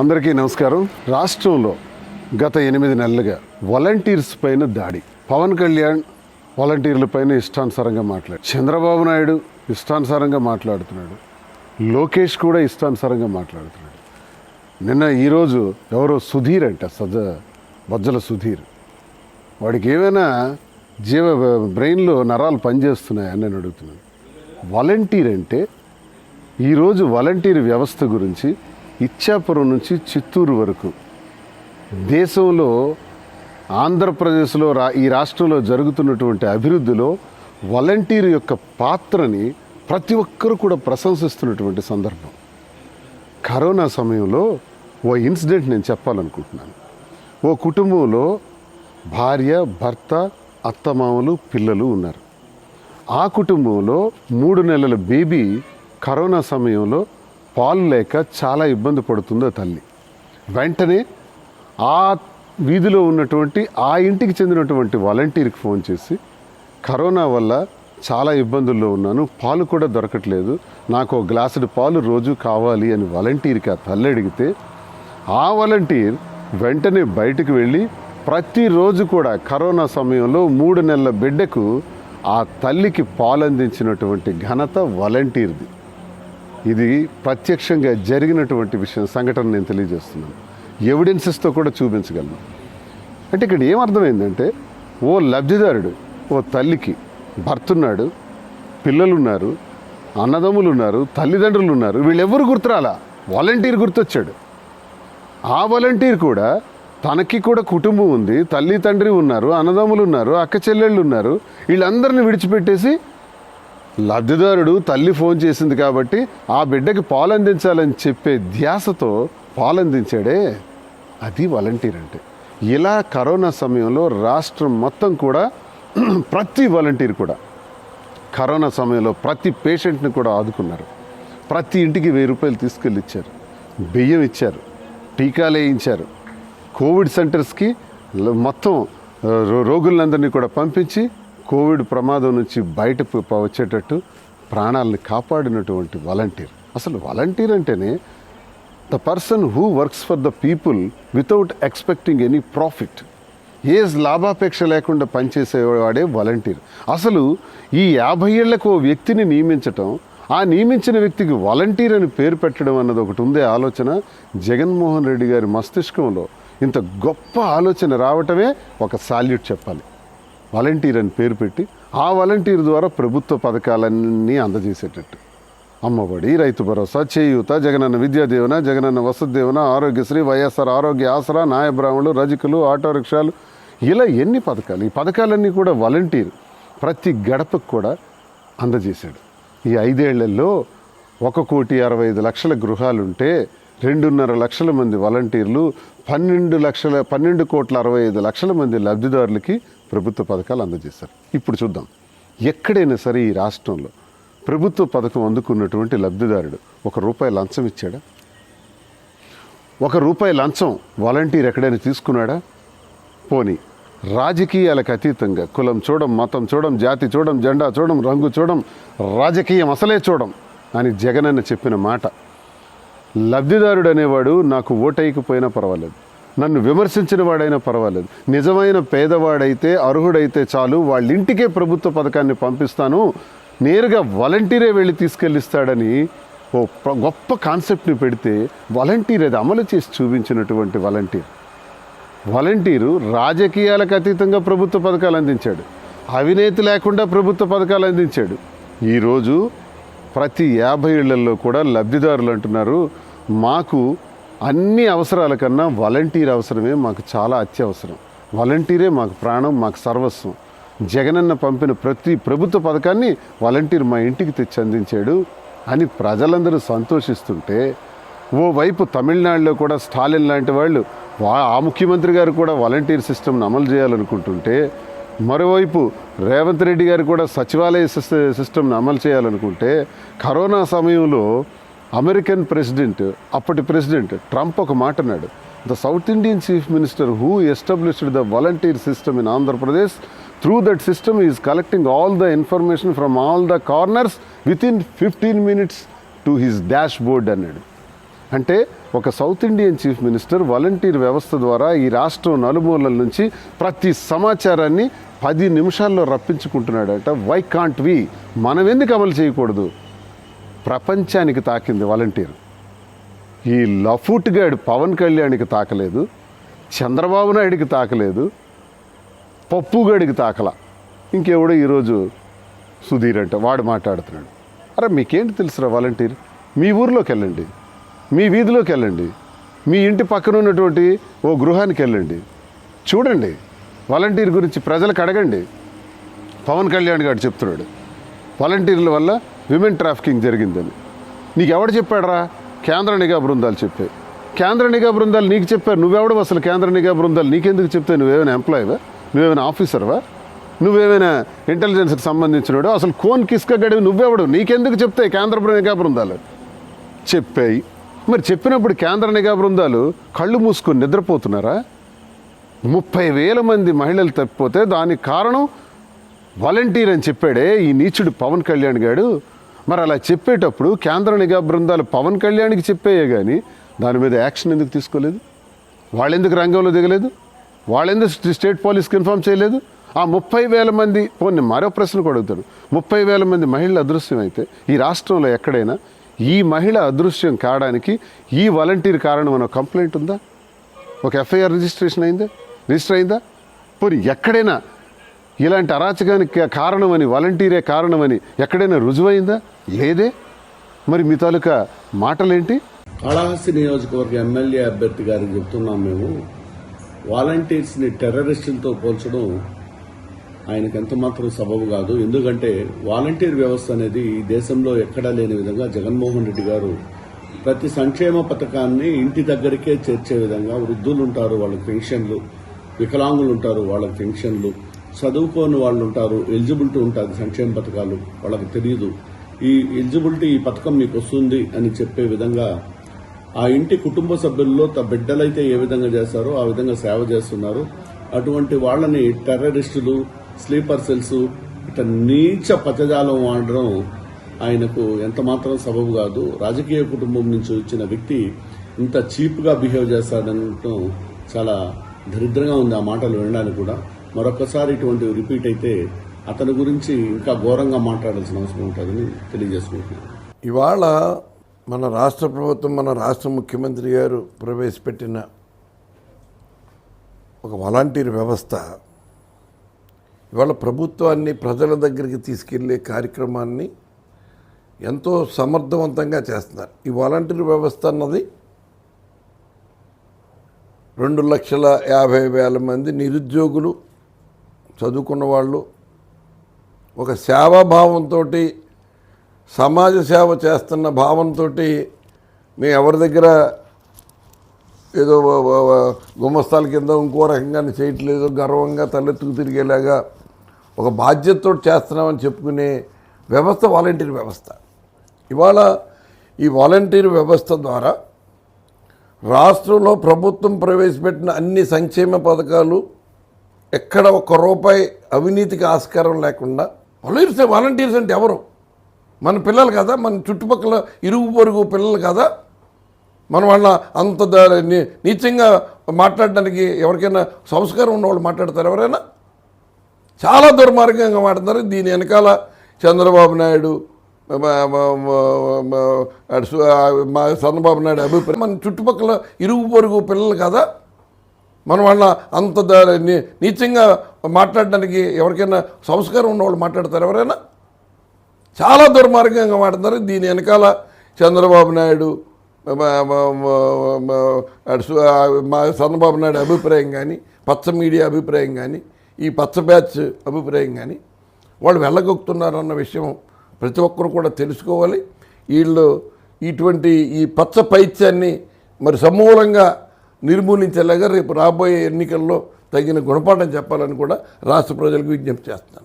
అందరికీ నమస్కారం. రాష్ట్రంలో గత 8 నెలలుగా వాలంటీర్స్ పైన దాడి. పవన్ కళ్యాణ్ వాలంటీర్ల పైన ఇష్టానుసారంగా మాట్లాడు, చంద్రబాబు నాయుడు ఇష్టానుసారంగా మాట్లాడుతున్నాడు, లోకేష్ కూడా ఇష్టానుసారంగా మాట్లాడుతున్నాడు. ఈరోజు ఎవరో సుధీర్ అంట, బొజ్జల సుధీర్, వాడికి ఏమైనా బ్రెయిన్లో నరాలు పనిచేస్తున్నాయని నేను అడుగుతున్నాను. వాలంటీర్ అంటే ఈరోజు వాలంటీర్ వ్యవస్థ గురించి ఇచ్చాపురం నుంచి చిత్తూరు వరకు దేశంలో, ఆంధ్రప్రదేశ్లో, ఈ రాష్ట్రంలో జరుగుతున్నటువంటి అభివృద్ధిలో వాలంటీర్ యొక్క పాత్రని ప్రతి ఒక్కరూ కూడా ప్రశంసిస్తున్నటువంటి సందర్భం. కరోనా సమయంలో ఓ ఇన్సిడెంట్ నేను చెప్పాలనుకుంటున్నాను. ఓ కుటుంబంలో భార్య, భర్త, అత్తమామలు, పిల్లలు ఉన్నారు. ఆ కుటుంబంలో 3 నెలల బేబీ కరోనా సమయంలో పాలు లేక చాలా ఇబ్బంది పడుతుందో తల్లి. వెంటనే ఆ వీధిలో ఉన్నటువంటి ఆ ఇంటికి చెందినటువంటి వాలంటీర్కి ఫోన్ చేసి, కరోనా వల్ల చాలా ఇబ్బందుల్లో ఉన్నాను, పాలు కూడా దొరకట్లేదు, నాకు ఒక గ్లాసుడు పాలు రోజు కావాలి అని వాలంటీర్కి ఆ తల్లి అడిగితే, ఆ వాలంటీర్ వెంటనే బయటకు వెళ్ళి ప్రతిరోజు కూడా కరోనా సమయంలో 3 నెలల బిడ్డకు ఆ తల్లికి పాలు అందించినటువంటి ఘనత వాలంటీర్ది. ఇది ప్రత్యక్షంగా జరిగినటువంటి సంఘటన నేను తెలియజేస్తున్నాను. ఎవిడెన్సెస్తో కూడా చూపించగలను. అంటే ఇక్కడ ఏమర్థమైందంటే, ఓ లబ్ధిదారుడు, ఓ తల్లికి భర్త ఉన్నాడు, పిల్లలున్నారు, అన్నదమ్ములు ఉన్నారు, తల్లిదండ్రులు ఉన్నారు, వీళ్ళెవ్వరు గుర్తురాలా, వాలంటీర్ గుర్తొచ్చాడు. ఆ వాలంటీర్ కూడా తనకి కూడా కుటుంబం ఉంది, తల్లి తండ్రి ఉన్నారు, అన్నదమ్ములు ఉన్నారు, అక్క చెల్లెళ్ళు ఉన్నారు, వీళ్ళందరినీ విడిచిపెట్టేసి లబ్ధిదారుడు తల్లి ఫోన్ చేసింది కాబట్టి ఆ బిడ్డకి పాలు అందించాలని చెప్పే ధ్యాసతో పాలు అందించాడే, అది వాలంటీర్ అంటే. ఇలా కరోనా సమయంలో రాష్ట్రం మొత్తం కూడా ప్రతి వాలంటీర్ కూడా కరోనా సమయంలో ప్రతి పేషెంట్ని కూడా ఆదుకున్నారు. ప్రతి ఇంటికి 1000 రూపాయలు తీసుకెళ్ళి ఇచ్చారు, బియ్యం ఇచ్చారు, టీకాలు వేయించారు, కోవిడ్ సెంటర్స్కి మొత్తం రోగులందరినీ కూడా పంపించి కోవిడ్ ప్రమాదం నుంచి బయట వచ్చేటట్టు ప్రాణాలను కాపాడినటువంటి వాలంటీర్. అసలు వాలంటీర్ అంటేనే the person who works for the people without expecting any profit. ఏ లాభాపేక్ష లేకుండా పనిచేసేవాడే వాలంటీర్. అసలు ఈ 50 ఏళ్లకు ఓ వ్యక్తిని నియమించటం, ఆ నియమించిన వ్యక్తికి వాలంటీర్ అని పేరు పెట్టడం అన్నది ఒకటి ఉందే ఆలోచన. జగన్మోహన్ రెడ్డి గారి మస్తిష్కంలో ఇంత గొప్ప ఆలోచన రావటమే ఒక సాల్యూట్ చెప్పాలి. వాలంటీర్ అని పేరు పెట్టి ఆ వాలంటీర్ ద్వారా ప్రభుత్వ పథకాలన్నీ అందజేసేటట్టు, అమ్మఒడి, రైతు భరోసా, చేయూత, జగనన్న విద్యా దీవెన, జగనన్న వసతి దీవెన, ఆరోగ్యశ్రీ, వైఎస్ఆర్ ఆరోగ్య ఆసరా, న్యాయ బ్రాహ్మణులు, రజకులు, ఆటో రిక్షాలు, ఇలా ఎన్ని పథకాలు. ఈ పథకాలన్నీ కూడా వాలంటీర్ ప్రతి గడపకు కూడా అందజేశాడు. ఈ 5 ఏళ్లలో 1,65,00,000 గృహాలుంటే 2.5 లక్షల మంది వాలంటీర్లు, 12,65,00,000 మంది లబ్ధిదారులకి ప్రభుత్వ పథకాలు అందజేశారు. ఇప్పుడు చూద్దాం, ఎక్కడైనా సరే ఈ రాష్ట్రంలో ప్రభుత్వ పథకం అందుకున్నటువంటి లబ్ధిదారుడు ₹1 లంచం ఇచ్చాడా? ₹1 లంచం వాలంటీర్ ఎక్కడైనా తీసుకున్నాడా? పోనీ రాజకీయాలకు అతీతంగా కులం చూడం, మతం చూడం, జాతి చూడం, జెండా చూడం, రంగు చూడం, రాజకీయం అసలే చూడం అని జగనన్న చెప్పిన మాట, లబ్ధిదారుడు అనేవాడు నాకు ఓటైకపోయినా పర్వాలేదు, నన్ను విమర్శించిన వాడైనా పర్వాలేదు, నిజమైన పేదవాడైతే, అర్హుడైతే చాలు, వాళ్ళ ఇంటికే ప్రభుత్వ పథకాన్ని పంపిస్తాను, నేరుగా వాలంటీరే వెళ్ళి తీసుకెళ్ళిస్తాడని ఓ గొప్ప కాన్సెప్ట్ని పెడితే, వాలంటీర్ అది అమలు చేసి చూపించినటువంటి వాలంటీరు రాజకీయాలకు అతీతంగా ప్రభుత్వ పథకాలు అందించాడు, అవినీతి లేకుండా ప్రభుత్వ పథకాలు అందించాడు. ఈరోజు ప్రతి 50 ఏళ్లలో కూడా లబ్ధిదారులు అంటున్నారు, మాకు అన్ని అవసరాల కన్నా వాలంటీర్ అవసరమే మాకు చాలా అత్యవసరం, వాలంటీరే మాకు ప్రాణం, మాకు సర్వస్వం, జగనన్న పంపిన ప్రతి ప్రభుత్వ పథకాన్ని వాలంటీర్ మా ఇంటికి తెచ్చి అందించాడు అని ప్రజలందరూ సంతోషిస్తుంటే, ఓవైపు తమిళనాడులో కూడా స్టాలిన్ లాంటి వాళ్ళు, ఆ ముఖ్యమంత్రి గారు కూడా వాలంటీర్ సిస్టమ్ని అమలు చేయాలనుకుంటుంటే, మరోవైపు రేవంత్ రెడ్డి గారు కూడా సచివాలయ సిస్టమ్ని అమలు చేయాలనుకుంటే, కరోనా సమయంలో అమెరికన్ ప్రెసిడెంట్, అప్పటి ప్రెసిడెంట్ ట్రంప్ ఒక మాట అన్నాడు, the south Indian chief minister who established the volunteer system in Andhra Pradesh, through that system is collecting all the information from all the corners with in 15 minutes to his dash board అన్నాడు. అంటే ఒక south Indian chief minister volunteer వ్యవస్థ ద్వారా ఈ రాష్ట్రం నలుమూలల నుంచి ప్రతి సమాచారాన్ని 10 నిమిషాల్లో రప్పించుకుంటున్నాడట. Why can't we? మనం ఎందుకు అమలు చేయకూడదు? ప్రపంచానికి తాకింది వాలంటీర్. ఈ లఫూట్గాడు పవన్ కళ్యాణ్కి తాకలేదు, చంద్రబాబు నాయుడికి తాకలేదు, పప్పుగాడికి తాకల. ఇంకెవడో ఈరోజు సుధీర్ అంట వాడు మాట్లాడుతున్నాడు. అరే మీకేంటి తెలుసురా వాలంటీర్? మీ ఊర్లోకి వెళ్ళండి, మీ వీధిలోకి వెళ్ళండి, మీ ఇంటి పక్కన ఉన్నటువంటి ఓ గృహానికి వెళ్ళండి, చూడండి వాలంటీర్ గురించి ప్రజలకు అడగండి. పవన్ కళ్యాణ్ గారు చెప్తున్నాడు వాలంటీర్ల వల్ల విమెన్ ట్రాఫికింగ్ జరిగిందని. నీకు ఎవడు చెప్పాడరా? కేంద్ర నిఘా బృందాలు చెప్పాయి. కేంద్ర నిఘా బృందాలు నీకు చెప్పారు. నువ్వెవడు అసలు కేంద్ర నిఘా బృందాలు నీకెందుకు చెప్తే? నువ్వేమైనా ఎంప్లాయీవా? నువ్వేమైనా ఆఫీసర్వా? నువ్వేమైనా ఇంటెలిజెన్స్కి సంబంధించినవాడు? అసలు కోన్ కిస్క గడివి నువ్వెవడు? నీకెందుకు చెప్తాయి కేంద్ర నిఘా బృందాలు? చెప్పాయి. మరి చెప్పినప్పుడు కేంద్ర నిఘా బృందాలు కళ్ళు మూసుకొని నిద్రపోతున్నారా? 30,000 మంది మహిళలు తప్పిపోతే దానికి కారణం వాలంటీర్ అని చెప్పాడే ఈ నీచుడు పవన్ కళ్యాణ్ గారు. మరి అలా చెప్పేటప్పుడు కేంద్ర నిఘా బృందాలు పవన్ కళ్యాణ్కి చెప్పాయే కానీ దాని మీద యాక్షన్ ఎందుకు తీసుకోలేదు? వాళ్ళెందుకు రంగంలో దిగలేదు? వాళ్ళెందుకు స్టేట్ పోలీస్కి ఇన్ఫార్మ్ చేయలేదు? ఆ 30,000 మంది పోనీ మరో ప్రశ్న కూడా అడుగుతాడు. 30,000 మంది మహిళలు అదృశ్యం అయితే ఈ రాష్ట్రంలో ఎక్కడైనా ఈ మహిళ అదృశ్యం కావడానికి ఈ వాలంటీర్ కారణం అన్న కంప్లైంట్ ఉందా? ఒక ఎఫ్ఐఆర్ రిజిస్టర్ అయిందా? పోనీ ఎక్కడైనా ఇలాంటి అరాచకానికి కారణమని వాలంటీరే కారణమని ఎక్కడైనా రుజువైందా? లేదే. మరి మీ తాలూకా మాటలేంటి? కాళహస్తి నియోజకవర్గ ఎమ్మెల్యే అభ్యర్థి గారికి చెప్తున్నాం మేము, వాలంటీర్స్ని టెర్రరిస్టులతో పోల్చడం ఆయనకు ఎంత మాత్రం సబబు కాదు. ఎందుకంటే వాలంటీర్ వ్యవస్థ అనేది ఈ దేశంలో ఎక్కడా లేని విధంగా జగన్మోహన్ రెడ్డి గారు ప్రతి సంక్షేమ పథకాన్ని ఇంటి దగ్గరికే చేర్చే విధంగా, వృద్ధులు ఉంటారు వాళ్ళకి పెన్షన్లు, వికలాంగులు ఉంటారు వాళ్ళకి పెన్షన్లు, చదువుకోని వాళ్ళు ఉంటారు, ఎలిజిబిలిటీ ఉంటుంది సంక్షేమ పథకాలు వాళ్ళకి తెలియదు, ఈ ఎలిజిబిలిటీ ఈ పథకం మీకు వస్తుంది అని చెప్పే విధంగా ఆ ఇంటి కుటుంబ సభ్యుల్లో బిడ్డలైతే ఏ విధంగా చేస్తారో ఆ విధంగా సేవ చేస్తున్నారు. అటువంటి వాళ్ళని టెర్రరిస్టులు, స్లీపర్ సెల్స్ ఇట్లా నీచ పదజాలం వాడడం ఆయనకు ఎంత మాత్రం సబబు కాదు. రాజకీయ కుటుంబం నుంచి వచ్చిన వ్యక్తి ఇంత చీప్గా బిహేవ్ చేస్తాడనటం చాలా దరిద్రంగా ఉంది ఆ మాటలు వినడానికి కూడా. మరొకసారి ఇటువంటివి రిపీట్ అయితే అతని గురించి ఇంకా ఘోరంగా మాట్లాడాల్సిన అవసరం ఉంటుందని తెలియజేసుకుంటున్నాను. ఇవాళ మన రాష్ట్ర ప్రభుత్వం, మన రాష్ట్ర ముఖ్యమంత్రి గారు ప్రవేశపెట్టిన ఒక వాలంటీర్ వ్యవస్థ ఇవాళ ప్రభుత్వాన్ని ప్రజల దగ్గరికి తీసుకెళ్లే కార్యక్రమాన్ని ఎంతో సమర్థవంతంగా చేస్తున్నారు. ఈ వాలంటీర్ వ్యవస్థ అన్నది 2,50,000 మంది నిరుద్యోగులు, చదువుకున్న వాళ్ళు ఒక సేవాభావంతో, సమాజ సేవ చేస్తున్న భావంతో మేము ఎవరి దగ్గర ఏదో గుమస్తాల కింద ఇంకో రకంగా చేయట్లేదు, గర్వంగా తలెత్తుకు తిరిగేలాగా ఒక బాధ్యతతో చేస్తున్నామని చెప్పుకునే వ్యవస్థ వాలంటీర్ వ్యవస్థ. ఇవాళ ఈ వాలంటీర్ వ్యవస్థ ద్వారా రాష్ట్రంలో ప్రభుత్వం ప్రవేశపెట్టిన అన్ని సంక్షేమ పథకాలు ఎక్కడ ఒక్క రూపాయి అవినీతికి ఆస్కారం లేకుండా, వాలంటీర్స్ అంటే ఎవరు? మన పిల్లలు కదా, మన చుట్టుపక్కల ఇరుగు పొరుగు పిల్లలు కదా. మనం వాళ్ళ అంత నీచంగా మాట్లాడడానికి ఎవరికైనా సంస్కారం ఉన్నవాళ్ళు మాట్లాడతారు? ఎవరైనా చాలా దుర్మార్గంగా మాట్లాడతారు. దీని వెనకాల చంద్రబాబు నాయుడు, చంద్రబాబు నాయుడు అభిప్రాయం. మన చుట్టుపక్కల ఇరుగు పొరుగు పిల్లలు కదా, మనం వాళ్ళ అంత నీచంగా మాట్లాడడానికి ఎవరికైనా సంస్కారం ఉన్నవాళ్ళు మాట్లాడతారు? ఎవరైనా చాలా దుర్మార్గంగా మాట్లాడతారు. దీని వెనకాల చంద్రబాబు నాయుడు, చంద్రబాబు నాయుడు అభిప్రాయం కానీ, పచ్చ మీడియా అభిప్రాయం కానీ, ఈ పచ్చ బ్యాచ్ అభిప్రాయం కానీ వాళ్ళు వెళ్ళగొక్కుతున్నారన్న విషయం ప్రతి ఒక్కరు కూడా తెలుసుకోవాలి. వీళ్ళు ఇటువంటి ఈ పచ్చ పైత్యాన్ని మరి సమూలంగా నిర్మూలించేలాగా రేపు రాబోయే ఎన్నికల్లో తగిన గుణపాఠం చెప్పాలని కూడా రాష్ట్ర ప్రజలకు విజ్ఞప్తి చేస్తున్నాను.